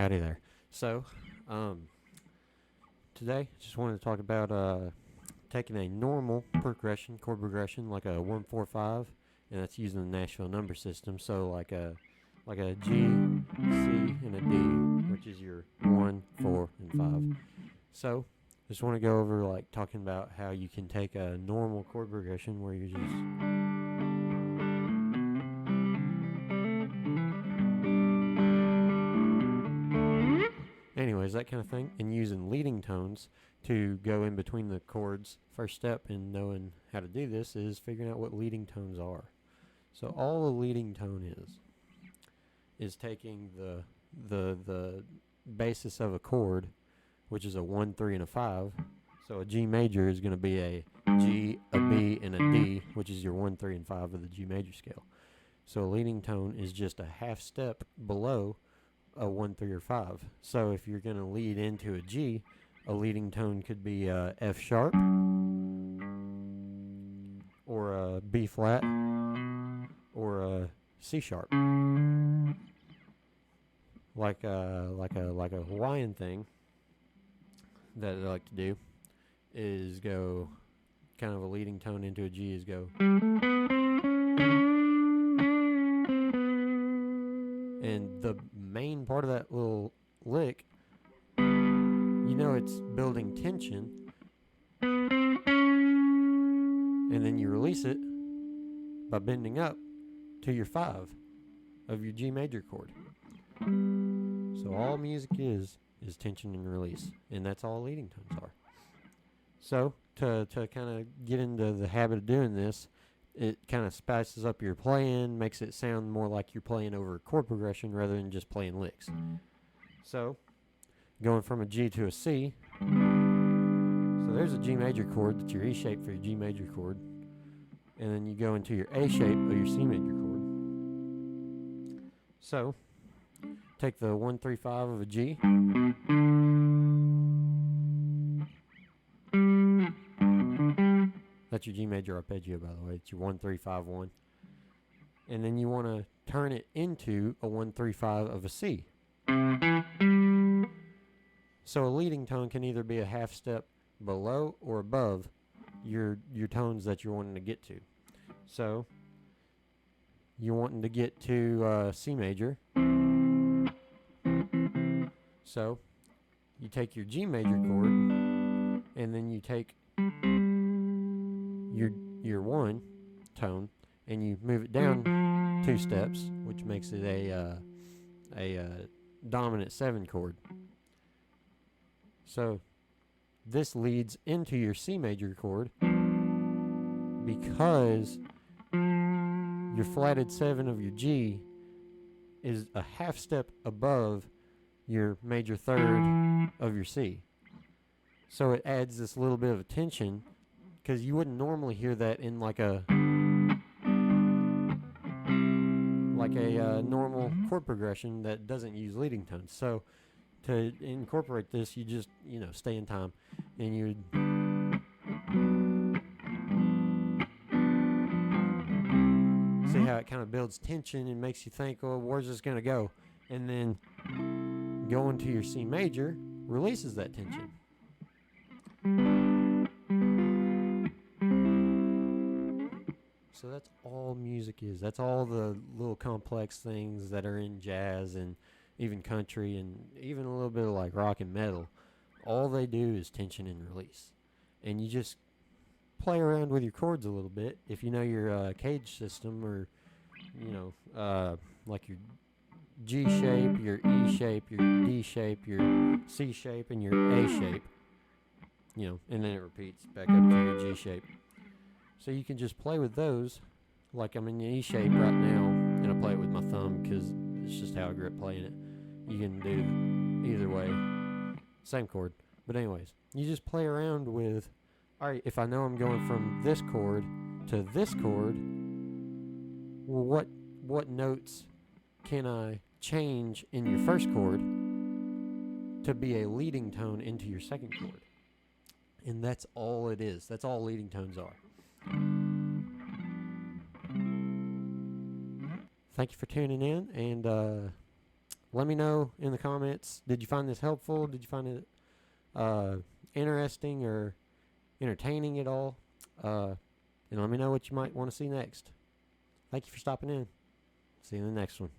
Howdy there. So, today, just wanted to talk about taking a normal progression, chord progression, like a 1-4-5, and that's using the Nashville number system. So, like a G, C, and a D, which is your 1, 4, and 5. So, just want to go over like talking about how you can take a normal chord progression where you just anyways, that kind of thing, and using leading tones to go in between the chords. First step in knowing how to do this is figuring out what leading tones are. So all a leading tone is taking the basis of a chord, which is a 1, 3, and a 5. So a G major is going to be a G, a B, and a D, which is your 1, 3, and 5 of the G major scale. So a leading tone is just a half step below a 1, 3, or 5. So if you're going to lead into a G, a leading tone could be F sharp, or a B flat, or a C sharp. Like a Hawaiian thing that I like to do is go kind of a leading tone into a G is go. And the main part of that little lick, you know, it's building tension, and then you release it by bending up to your 5 of your G major chord. So all music is tension and release, and that's all leading tones are. So to kind of get into the habit of doing this, it kind of spices up your playing, makes it sound more like you're playing over a chord progression rather than just playing licks. So, going from a G to a C, so there's a G major chord, that's your E shape for your G major chord, and then you go into your A shape of your C major chord. So, take the 1, 3, 5 of a G, that's your G major arpeggio, by the way. It's your 1, 3, 5, 1. And then you want to turn it into a 1, 3, 5 of a C. So a leading tone can either be a half step below or above your tones that you're wanting to get to. So you're wanting to get to C major. So you take your G major chord, and then you take your 1 tone, and you move it down 2 steps, which makes it a dominant 7 chord. So this leads into your C major chord because your flatted 7 of your G is a half step above your major 3rd of your C. So it adds this little bit of a tension, because you wouldn't normally hear that in like a normal chord progression that doesn't use leading tones. So to incorporate this, you just, stay in time, and you'd see how it kind of builds tension and makes you think, oh, where's this going to go? And then going to your C major releases that tension. So that's all music is. That's all the little complex things that are in jazz and even country and even a little bit of like rock and metal. All they do is tension and release. And you just play around with your chords a little bit. If you know your cage system, or, like your G shape, your E shape, your D shape, your C shape, and your A shape, and then it repeats back up to your G shape. So you can just play with those, like I'm in the E shape right now, and I play it with my thumb because it's just how I grew up playing it. You can do either way, same chord. But anyways, you just play around with, all right, if I know I'm going from this chord to this chord, well, what notes can I change in your first chord to be a leading tone into your second chord? And that's all it is. That's all leading tones are. Thank you for tuning in, and let me know in the comments. Did you find this helpful? Did you find it interesting or entertaining at all? And let me know what you might want to see next. Thank you for stopping in. See you in the next one.